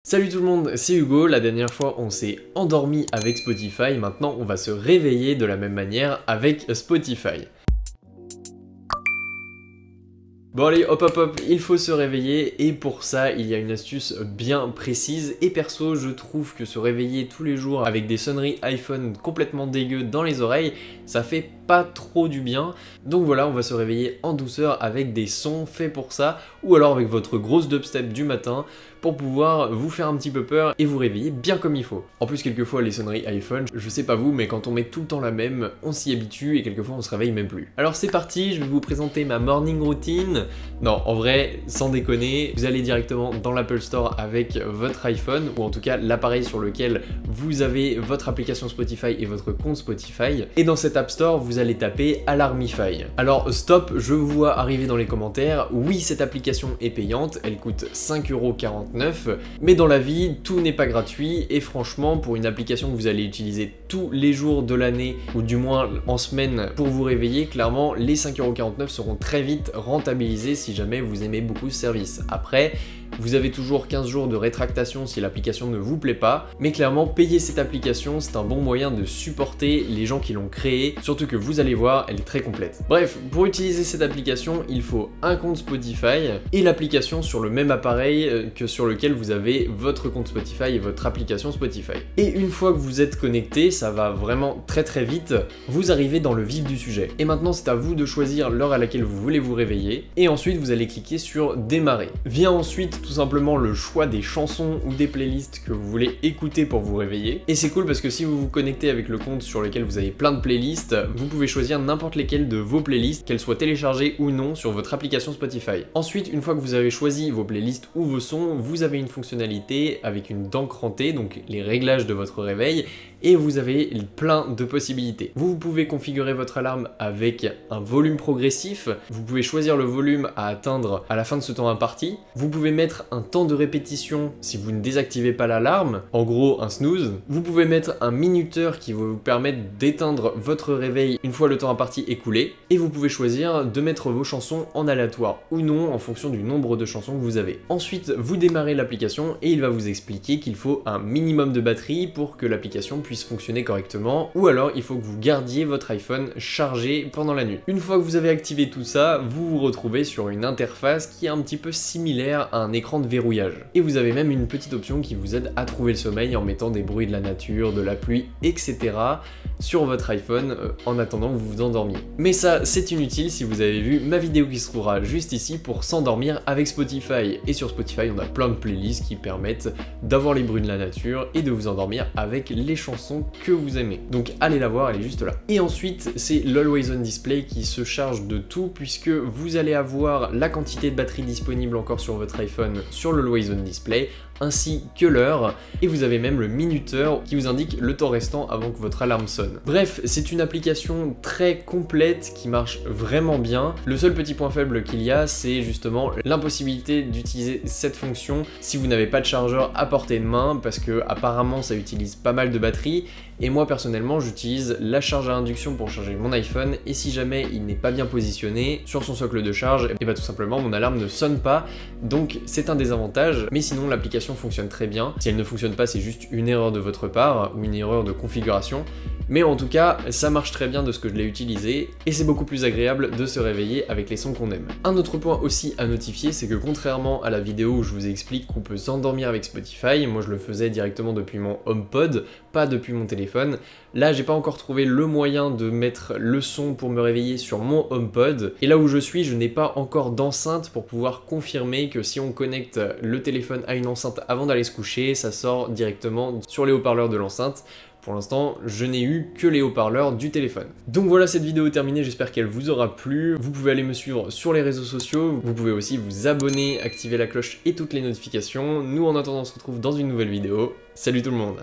Salut tout le monde, c'est Hugo. La dernière fois on s'est endormi avec Spotify, maintenant on va se réveiller de la même manière avec Spotify. Bon allez, hop hop hop, il faut se réveiller et pour ça il y a une astuce bien précise et perso je trouve que se réveiller tous les jours avec des sonneries iPhone complètement dégueu dans les oreilles, ça fait pas trop du bien. Donc voilà, on va se réveiller en douceur avec des sons faits pour ça ou alors avec votre grosse dubstep du matin pour pouvoir vous faire un petit peu peur et vous réveiller bien comme il faut. En plus quelquefois les sonneries iPhone, je sais pas vous mais quand on met tout le temps la même, on s'y habitue et quelquefois on se réveille même plus. Alors c'est parti, je vais vous présenter ma morning routine. Non, en vrai, sans déconner, vous allez directement dans l'Apple Store avec votre iPhone, ou en tout cas l'appareil sur lequel vous avez votre application Spotify et votre compte Spotify. Et dans cet App Store, vous allez taper Alarmify. Alors stop, je vous vois arriver dans les commentaires, oui cette application est payante, elle coûte 5,49€, mais dans la vie, tout n'est pas gratuit, et franchement, pour une application que vous allez utiliser tous les jours de l'année, ou du moins en semaine pour vous réveiller, clairement, les 5,49€ seront très vite rentabilisés si jamais vous aimez beaucoup ce service. Après, vous avez toujours 15 jours de rétractation si l'application ne vous plaît pas, mais clairement payer cette application c'est un bon moyen de supporter les gens qui l'ont créée, surtout que vous allez voir, elle est très complète. Bref, pour utiliser cette application, il faut un compte Spotify et l'application sur le même appareil que sur lequel vous avez votre compte Spotify et votre application Spotify. Et une fois que vous êtes connecté, ça va vraiment très vite, vous arrivez dans le vif du sujet. Et maintenant c'est à vous de choisir l'heure à laquelle vous voulez vous réveiller, et ensuite vous allez cliquer sur démarrer. Vient ensuite tout simplement le choix des chansons ou des playlists que vous voulez écouter pour vous réveiller. Et c'est cool parce que si vous vous connectez avec le compte sur lequel vous avez plein de playlists, vous pouvez choisir n'importe lesquelles de vos playlists, qu'elles soient téléchargées ou non sur votre application Spotify. Ensuite, une fois que vous avez choisi vos playlists ou vos sons, vous avez une fonctionnalité avec une dent crantée, donc les réglages de votre réveil, et vous avez plein de possibilités. Vous pouvez configurer votre alarme avec un volume progressif, vous pouvez choisir le volume à atteindre à la fin de ce temps imparti, vous pouvez mettre un temps de répétition si vous ne désactivez pas l'alarme, en gros un snooze, vous pouvez mettre un minuteur qui va vous permettre d'éteindre votre réveil une fois le temps imparti écoulé, et vous pouvez choisir de mettre vos chansons en aléatoire ou non en fonction du nombre de chansons que vous avez. Ensuite, vous démarrez l'application et il va vous expliquer qu'il faut un minimum de batterie pour que l'application puisse fonctionner correctement, ou alors il faut que vous gardiez votre iPhone chargé pendant la nuit. Une fois que vous avez activé tout ça, vous vous retrouvez sur une interface qui est un petit peu similaire à un écran de verrouillage. Et vous avez même une petite option qui vous aide à trouver le sommeil en mettant des bruits de la nature, de la pluie, etc. sur votre iPhone en attendant que vous vous endormiez. Mais ça, c'est inutile si vous avez vu ma vidéo qui se trouvera juste ici pour s'endormir avec Spotify. Et sur Spotify, on a plein de playlists qui permettent d'avoir les bruits de la nature et de vous endormir avec les chansons que vous aimez. Donc allez la voir, elle est juste là. Et ensuite, c'est l'Always On Display qui se charge de tout puisque vous allez avoir la quantité de batterie disponible encore sur votre iPhone sur l'Always On Display, ainsi que l'heure, et vous avez même le minuteur qui vous indique le temps restant avant que votre alarme sonne. Bref, c'est une application très complète qui marche vraiment bien. Le seul petit point faible qu'il y a, c'est justement l'impossibilité d'utiliser cette fonction si vous n'avez pas de chargeur à portée de main, parce que apparemment ça utilise pas mal de batterie, et moi personnellement j'utilise la charge à induction pour charger mon iPhone, et si jamais il n'est pas bien positionné sur son socle de charge, et bah tout simplement mon alarme ne sonne pas, donc c'est un désavantage, mais sinon l'application fonctionne très bien. Si elle ne fonctionne pas, c'est juste une erreur de votre part ou une erreur de configuration, mais en tout cas ça marche très bien de ce que je l'ai utilisé et c'est beaucoup plus agréable de se réveiller avec les sons qu'on aime. Un autre point aussi à notifier, c'est que contrairement à la vidéo où je vous explique qu'on peut s'endormir avec Spotify, moi je le faisais directement depuis mon HomePod, pas depuis mon téléphone. Là j'ai pas encore trouvé le moyen de mettre le son pour me réveiller sur mon HomePod, et là où je suis, je n'ai pas encore d'enceinte pour pouvoir confirmer que si on connecte le téléphone à une enceinte avant d'aller se coucher, ça sort directement sur les haut-parleurs de l'enceinte. Pour l'instant, je n'ai eu que les haut-parleurs du téléphone. Donc voilà, cette vidéo est terminée, j'espère qu'elle vous aura plu. Vous pouvez aller me suivre sur les réseaux sociaux, vous pouvez aussi vous abonner, activer la cloche et toutes les notifications. Nous en attendant, on se retrouve dans une nouvelle vidéo. Salut tout le monde!